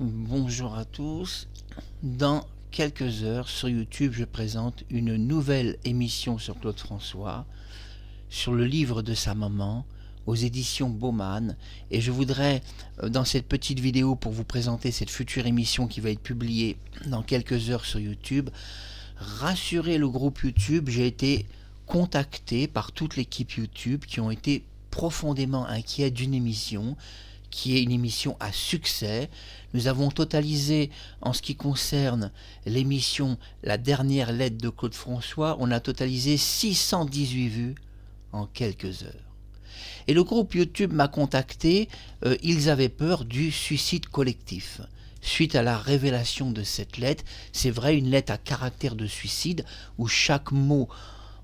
Bonjour à tous. Dans quelques heures sur YouTube, je présente une nouvelle émission sur Claude François, sur le livre de sa maman, aux éditions Baumann. Et je voudrais, dans cette petite vidéo, pour vous présenter cette future émission qui va être publiée dans quelques heures sur YouTube, rassurer le groupe YouTube. J'ai été contacté par toute l'équipe YouTube qui ont été profondément inquiets d'une émission qui est une émission à succès. Nous avons totalisé, en ce qui concerne l'émission La dernière lettre de Claude François, on a totalisé 618 vues en quelques heures. Et le groupe YouTube m'a contacté, ils avaient peur du suicide collectif. Suite à la révélation de cette lettre, c'est vrai, une lettre à caractère de suicide, où chaque mot,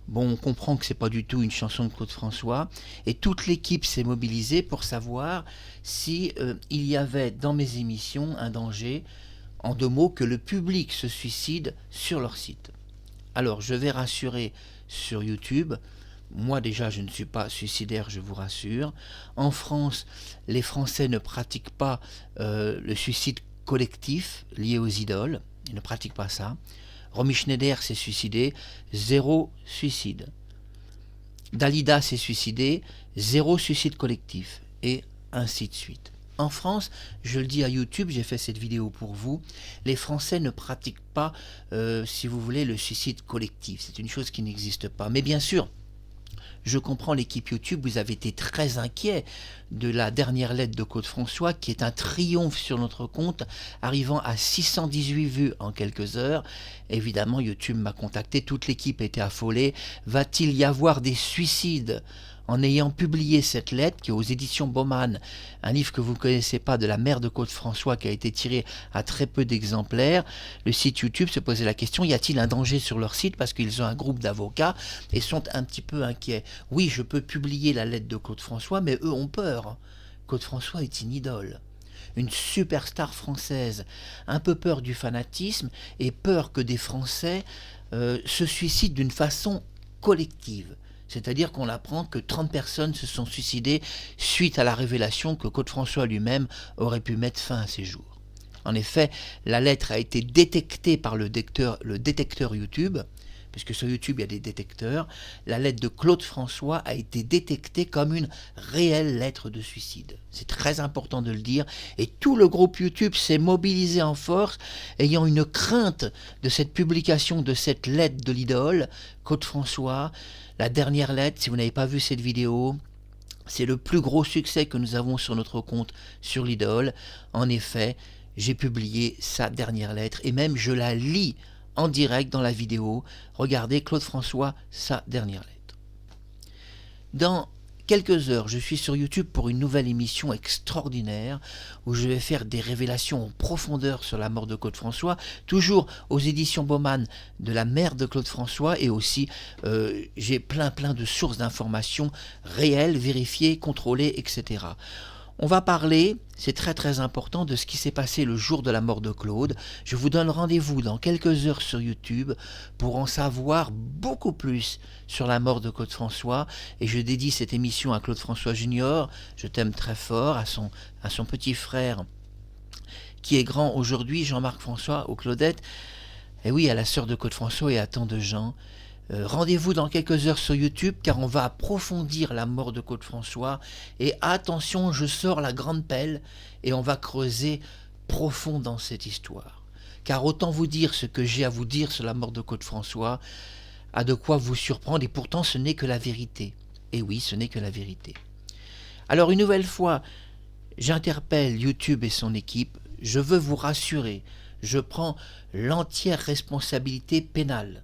bon, on comprend que c'est pas du tout une chanson de Claude François, et toute l'équipe s'est mobilisée pour savoir si il y avait dans mes émissions un danger, en deux mots, que le public se suicide sur leur site. Alors, je vais rassurer sur YouTube. Moi déjà, je ne suis pas suicidaire, je vous rassure. En France, les Français ne pratiquent pas le suicide collectif lié aux idoles. Ils ne pratiquent pas ça. Romy Schneider s'est suicidé, 0 suicide. Dalida s'est suicidé, 0 suicide collectif. Et ainsi de suite. En France, je le dis à YouTube, j'ai fait cette vidéo pour vous, les Français ne pratiquent pas, si vous voulez, le suicide collectif. C'est une chose qui n'existe pas. Mais bien sûr, je comprends l'équipe YouTube, vous avez été très inquiet de la dernière lettre de Claude François, qui est un triomphe sur notre compte, arrivant à 618 vues en quelques heures. Évidemment, YouTube m'a contacté, toute l'équipe était affolée. Va-t-il y avoir des suicides en ayant publié cette lettre qui est aux éditions Baumann, un livre que vous ne connaissez pas, de la mère de Claude François, qui a été tiré à très peu d'exemplaires? Le site YouTube se posait la question, y a-t-il un danger sur leur site, parce qu'ils ont un groupe d'avocats et sont un petit peu inquiets. Oui, je peux publier la lettre de Claude François, mais eux ont peur. Claude François est une idole, une superstar française, un peu peur du fanatisme et peur que des Français se suicident d'une façon collective. C'est-à-dire qu'on apprend que 30 personnes se sont suicidées suite à la révélation que Claude François lui-même aurait pu mettre fin à ses jours. En effet, la lettre a été détectée par le détecteur YouTube, puisque sur YouTube il y a des détecteurs. La lettre de Claude François a été détectée comme une réelle lettre de suicide. C'est très important de le dire. Et tout le groupe YouTube s'est mobilisé en force, ayant une crainte de cette publication de cette lettre de l'idole, Claude François. La dernière lettre, si vous n'avez pas vu cette vidéo, c'est le plus gros succès que nous avons sur notre compte sur l'idole. En effet, j'ai publié sa dernière lettre et même je la lis en direct dans la vidéo. Regardez, Claude François, sa dernière lettre. Dans quelques heures, je suis sur YouTube pour une nouvelle émission extraordinaire où je vais faire des révélations en profondeur sur la mort de Claude François, toujours aux éditions Baumann, de la mère de Claude François, et aussi j'ai plein de sources d'informations réelles, vérifiées, contrôlées, etc. On va parler, c'est très important, de ce qui s'est passé le jour de la mort de Claude. Je vous donne rendez-vous dans quelques heures sur YouTube pour en savoir beaucoup plus sur la mort de Claude François. Et je dédie cette émission à Claude François Junior. Je t'aime très fort, à son petit frère qui est grand aujourd'hui, Jean-Marc François, aux Claudettes. Et oui, à la sœur de Claude François et à tant de gens. Rendez-vous dans quelques heures sur YouTube car on va approfondir la mort de Claude François. Et attention, je sors la grande pelle et on va creuser profond dans cette histoire. Car autant vous dire ce que j'ai à vous dire sur la mort de Claude François a de quoi vous surprendre, et pourtant ce n'est que la vérité. Et oui, ce n'est que la vérité. Alors une nouvelle fois, j'interpelle YouTube et son équipe. Je veux vous rassurer, je prends l'entière responsabilité pénale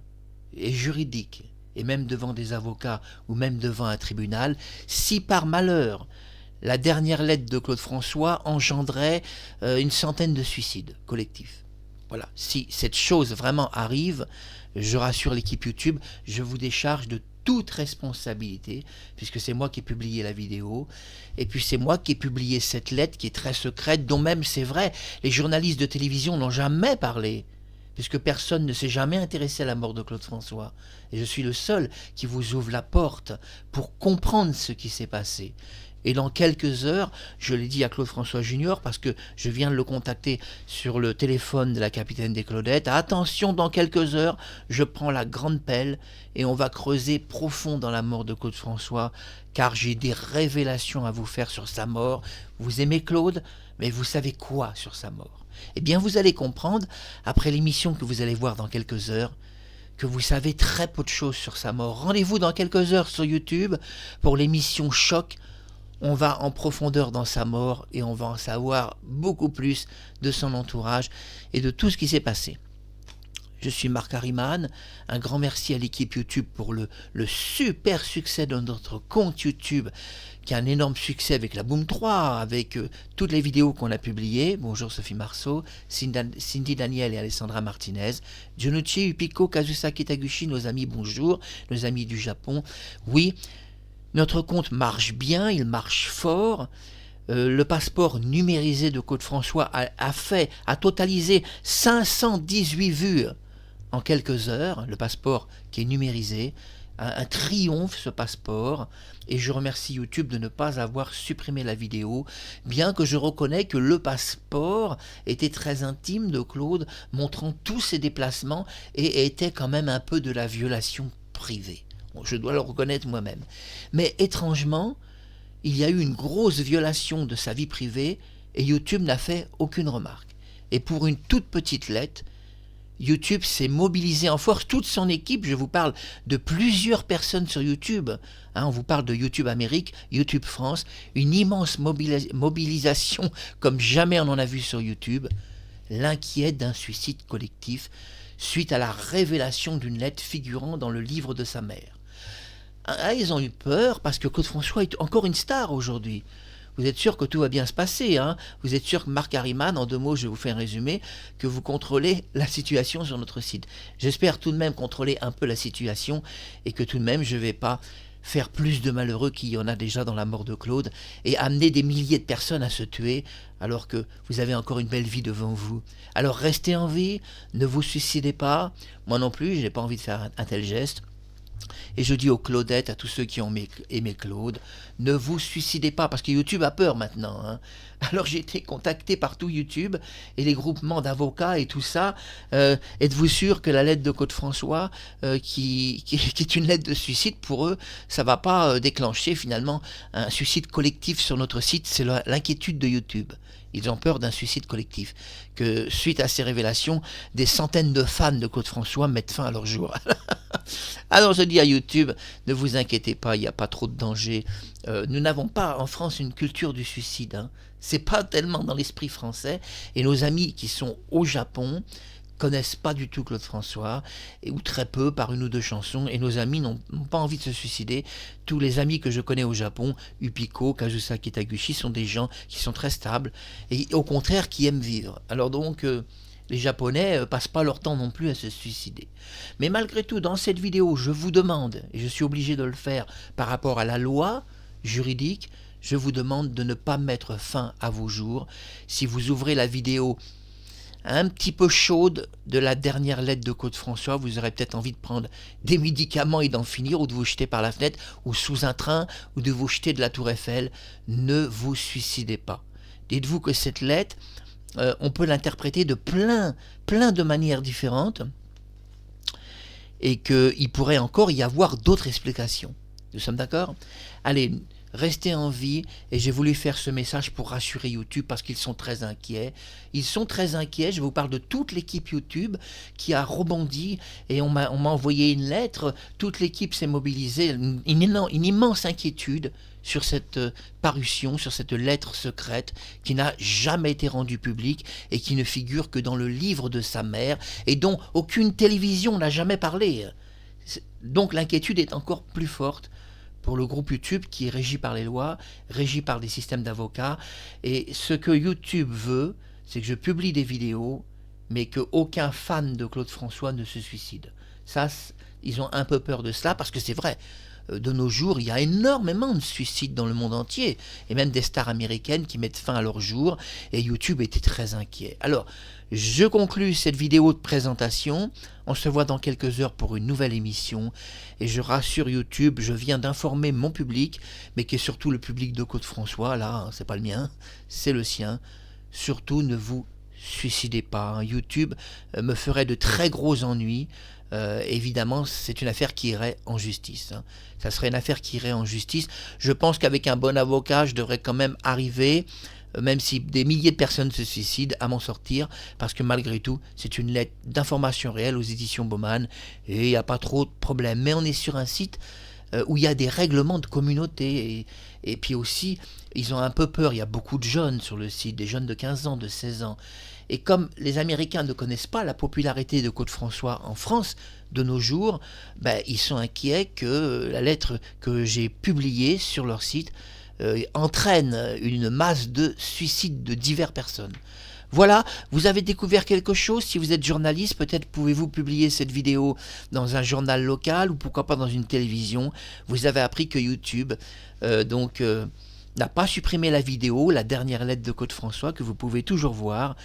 et juridique, et même devant des avocats ou même devant un tribunal, si par malheur la dernière lettre de Claude François engendrait une centaine de suicides collectifs. Voilà, si cette chose vraiment arrive, je rassure l'équipe YouTube, je vous décharge de toute responsabilité, puisque c'est moi qui ai publié la vidéo, et puis c'est moi qui ai publié cette lettre qui est très secrète, dont même, c'est vrai, les journalistes de télévision n'ont jamais parlé, puisque personne ne s'est jamais intéressé à la mort de Claude François. Et je suis le seul qui vous ouvre la porte pour comprendre ce qui s'est passé. Et dans quelques heures, je l'ai dit à Claude François Junior, parce que je viens de le contacter sur le téléphone de la capitaine des Claudettes, attention, dans quelques heures, je prends la grande pelle et on va creuser profond dans la mort de Claude François, car j'ai des révélations à vous faire sur sa mort. Vous aimez Claude, mais vous savez quoi sur sa mort? Eh bien, vous allez comprendre, après l'émission que vous allez voir dans quelques heures, que vous savez très peu de choses sur sa mort. Rendez-vous dans quelques heures sur YouTube pour l'émission Choc. On va en profondeur dans sa mort et on va en savoir beaucoup plus de son entourage et de tout ce qui s'est passé. Je suis Marc Harriman, un grand merci à l'équipe YouTube pour le super succès de notre compte YouTube, qui a un énorme succès avec la Boom 3, avec toutes les vidéos qu'on a publiées. Bonjour Sophie Marceau, Cindy Daniel et Alessandra Martinez, Junuchi, Upiko, Kazusaki Taguchi, nos amis bonjour, nos amis du Japon. Oui, notre compte marche bien, il marche fort. Le passeport numérisé de Claude François a totalisé 518 vues en quelques heures, le passeport qui est numérisé, un triomphe ce passeport, et je remercie YouTube de ne pas avoir supprimé la vidéo, bien que je reconnais que le passeport était très intime de Claude, montrant tous ses déplacements, et était quand même un peu de la violation privée. Bon, je dois le reconnaître moi-même. Mais étrangement, il y a eu une grosse violation de sa vie privée, et YouTube n'a fait aucune remarque. Et pour une toute petite lettre, YouTube s'est mobilisé en force, toute son équipe, je vous parle de plusieurs personnes sur YouTube, on vous parle de YouTube Amérique, YouTube France, une immense mobilisation comme jamais on en a vu sur YouTube, l'inquiète d'un suicide collectif suite à la révélation d'une lettre figurant dans le livre de sa mère. Ils ont eu peur parce que Claude François est encore une star aujourd'hui. Vous êtes sûr que tout va bien se passer, hein? Vous êtes sûr que Marc Harriman, en 2 mots, je vous fais un résumé, que vous contrôlez la situation sur notre site. J'espère tout de même contrôler un peu la situation et que tout de même je ne vais pas faire plus de malheureux qu'il y en a déjà dans la mort de Claude et amener des milliers de personnes à se tuer alors que vous avez encore une belle vie devant vous. Alors restez en vie, ne vous suicidez pas. Moi non plus, je n'ai pas envie de faire un tel geste. Et je dis aux Claudettes, à tous ceux qui ont aimé Claude, ne vous suicidez pas, parce que YouTube a peur maintenant. Hein. Alors j'ai été contacté par tout YouTube et les groupements d'avocats et tout ça. Êtes-vous sûr que la lettre de Claude François, qui est une lettre de suicide, pour eux, ça ne va pas déclencher finalement un suicide collectif sur notre site? C'est l'inquiétude de YouTube. Ils ont peur d'un suicide collectif, que suite à ces révélations, des centaines de fans de Claude François mettent fin à leur jour. Alors je dis à YouTube, ne vous inquiétez pas, il n'y a pas trop de danger. Nous n'avons pas en France une culture du suicide. Hein. C'est pas tellement dans l'esprit français. Et nos amis qui sont au Japon connaissent pas du tout Claude François, ou très peu, par 1 ou 2 chansons, et nos amis n'ont pas envie de se suicider. Tous les amis que je connais au Japon, Upiko, Kazusaki Taguchi, sont des gens qui sont très stables, et au contraire qui aiment vivre. Alors donc, les Japonais passent pas leur temps non plus à se suicider. Mais malgré tout, dans cette vidéo, je vous demande, et je suis obligé de le faire par rapport à la loi juridique, je vous demande de ne pas mettre fin à vos jours. Si vous ouvrez la vidéo un petit peu chaude de la dernière lettre de Claude François, vous aurez peut-être envie de prendre des médicaments et d'en finir, ou de vous jeter par la fenêtre, ou sous un train, ou de vous jeter de la tour Eiffel. Ne vous suicidez pas. Dites-vous que cette lettre, on peut l'interpréter de plein de manières différentes, et qu'il pourrait encore y avoir d'autres explications. Nous sommes d'accord? Allez, restez en vie, et j'ai voulu faire ce message pour rassurer YouTube parce qu'ils sont très inquiets. Ils sont très inquiets, je vous parle de toute l'équipe YouTube qui a rebondi et on m'a envoyé une lettre, toute l'équipe s'est mobilisée, une immense inquiétude sur cette parution, sur cette lettre secrète qui n'a jamais été rendue publique et qui ne figure que dans le livre de sa mère et dont aucune télévision n'a jamais parlé. Donc l'inquiétude est encore plus forte pour le groupe YouTube qui est régi par les lois, régi par des systèmes d'avocats. Et ce que YouTube veut, c'est que je publie des vidéos, mais qu'aucun fan de Claude François ne se suicide. Ça, ils ont un peu peur de cela, parce que c'est vrai, de nos jours, il y a énormément de suicides dans le monde entier, et même des stars américaines qui mettent fin à leur jour, et YouTube était très inquiet. Alors, je conclus cette vidéo de présentation. On se voit dans quelques heures pour une nouvelle émission, et je rassure YouTube, je viens d'informer mon public, mais qui est surtout le public de Claude-François, là, c'est pas le mien, c'est le sien. Surtout, ne vous suicidez pas, hein. YouTube me ferait de très gros ennuis. Évidemment, c'est une affaire qui irait en justice, hein. Ça serait une affaire qui irait en justice. Je pense qu'avec un bon avocat, je devrais quand même arriver, même si des milliers de personnes se suicident, à m'en sortir, parce que malgré tout, c'est une lettre d'information réelle aux éditions Bauman, et il n'y a pas trop de problème. Mais on est sur un site où il y a des règlements de communauté, et puis aussi, ils ont un peu peur, il y a beaucoup de jeunes sur le site, des jeunes de 15 ans, de 16 ans. Et comme les Américains ne connaissent pas la popularité de Claude-François en France de nos jours, ils sont inquiets que la lettre que j'ai publiée sur leur site entraîne une masse de suicides de diverses personnes. Voilà, vous avez découvert quelque chose. Si vous êtes journaliste, peut-être pouvez-vous publier cette vidéo dans un journal local ou pourquoi pas dans une télévision. Vous avez appris que YouTube n'a pas supprimé la vidéo, la dernière lettre de Claude-François, que vous pouvez toujours voir,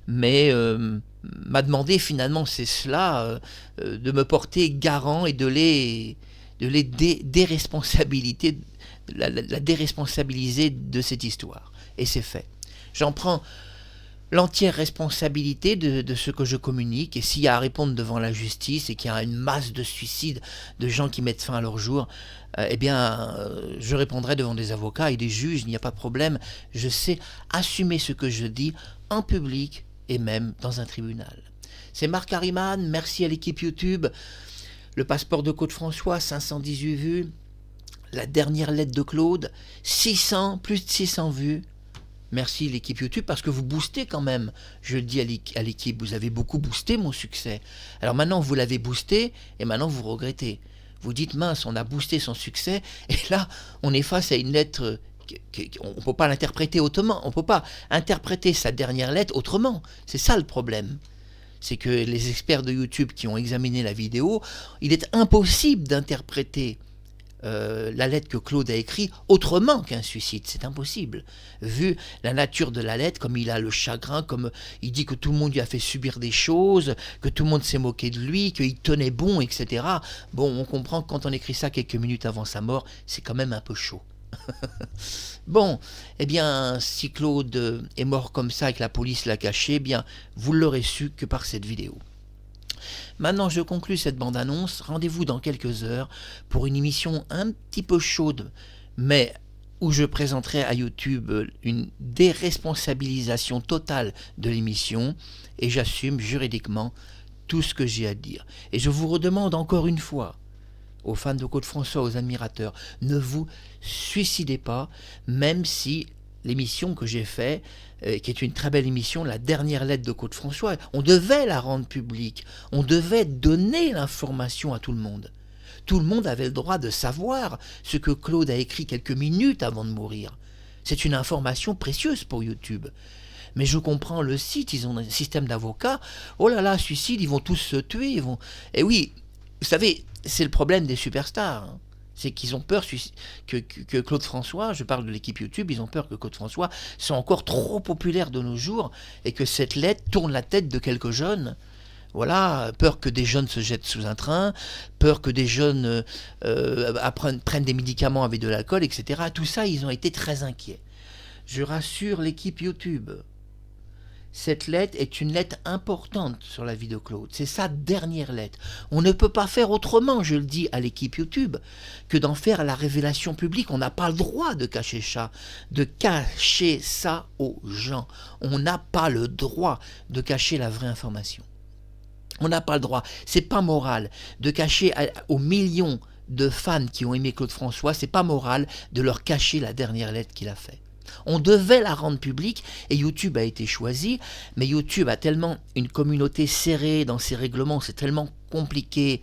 mais m'a demandé finalement, c'est cela, de me porter garant et de les déresponsabiliser, la déresponsabiliser de cette histoire. Et c'est fait. J'en prends l'entière responsabilité de ce que je communique, et s'il y a à répondre devant la justice et qu'il y a une masse de suicides, de gens qui mettent fin à leur jour, je répondrai devant des avocats et des juges, il n'y a pas de problème. Je sais assumer ce que je dis en public et même dans un tribunal. C'est Marc Hariman, merci à l'équipe YouTube. Le passeport de Claude-François, 518 vues. La dernière lettre de Claude, plus de 600 vues. Merci l'équipe YouTube, parce que vous boostez quand même. Je le dis à l'équipe, vous avez beaucoup boosté mon succès. Alors maintenant, vous l'avez boosté, et maintenant vous regrettez. Vous dites, mince, on a boosté son succès, et là, on est face à une lettre, on ne peut pas l'interpréter autrement. On ne peut pas interpréter sa dernière lettre autrement. C'est ça le problème. C'est que les experts de YouTube qui ont examiné la vidéo, il est impossible d'interpréter la lettre que Claude a écrite autrement qu'un suicide, c'est impossible. Vu la nature de la lettre, comme il a le chagrin, comme il dit que tout le monde lui a fait subir des choses, que tout le monde s'est moqué de lui, qu'il tenait bon, etc. Bon, on comprend que quand on écrit ça quelques minutes avant sa mort, c'est quand même un peu chaud. Bon, eh bien, si Claude est mort comme ça et que la police l'a caché, eh bien, vous l'aurez su que par cette vidéo. Maintenant, je conclus cette bande-annonce. Rendez-vous dans quelques heures pour une émission un petit peu chaude, mais où je présenterai à YouTube une déresponsabilisation totale de l'émission, et j'assume juridiquement tout ce que j'ai à dire. Et je vous redemande encore une fois, aux fans de Claude-François, aux admirateurs, ne vous suicidez pas, même si l'émission que j'ai faite, qui est une très belle émission, la dernière lettre de Claude-François, on devait la rendre publique, on devait donner l'information à tout le monde. Tout le monde avait le droit de savoir ce que Claude a écrit quelques minutes avant de mourir. C'est une information précieuse pour YouTube. Mais je comprends le site, ils ont un système d'avocats, oh là là, suicide, ils vont tous se tuer, Et oui, vous savez, c'est le problème des superstars, hein. C'est qu'ils ont peur que Claude-François, je parle de l'équipe YouTube, ils ont peur que Claude-François soit encore trop populaire de nos jours et que cette lettre tourne la tête de quelques jeunes. Voilà, peur que des jeunes se jettent sous un train, peur que des jeunes prennent des médicaments avec de l'alcool, etc. Tout ça, ils ont été très inquiets. Je rassure l'équipe YouTube. Cette lettre est une lettre importante sur la vie de Claude. C'est sa dernière lettre. On ne peut pas faire autrement, je le dis à l'équipe YouTube, que d'en faire la révélation publique. On n'a pas le droit de cacher ça aux gens. On n'a pas le droit de cacher la vraie information. On n'a pas le droit. C'est pas moral de cacher aux millions de fans qui ont aimé Claude-François, c'est pas moral de leur cacher la dernière lettre qu'il a faite. On devait la rendre publique et YouTube a été choisi, mais YouTube a tellement une communauté serrée dans ses règlements, c'est tellement compliqué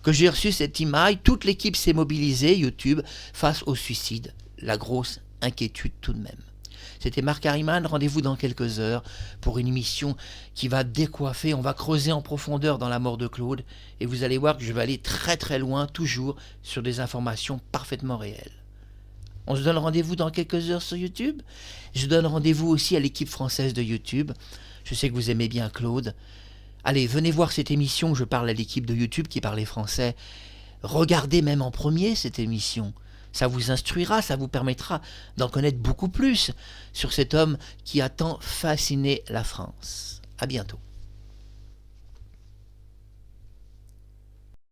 que j'ai reçu cette image, toute l'équipe s'est mobilisée, YouTube, face au suicide. La grosse inquiétude tout de même. C'était Marc Harriman, rendez-vous dans quelques heures pour une émission qui va décoiffer, on va creuser en profondeur dans la mort de Claude et vous allez voir que je vais aller très très loin, toujours sur des informations parfaitement réelles. On se donne rendez-vous dans quelques heures sur YouTube. Je donne rendez-vous aussi à l'équipe française de YouTube. Je sais que vous aimez bien Claude. Allez, venez voir cette émission où je parle à l'équipe de YouTube qui parlait français. Regardez même en premier cette émission. Ça vous instruira, ça vous permettra d'en connaître beaucoup plus sur cet homme qui a tant fasciné la France. À bientôt.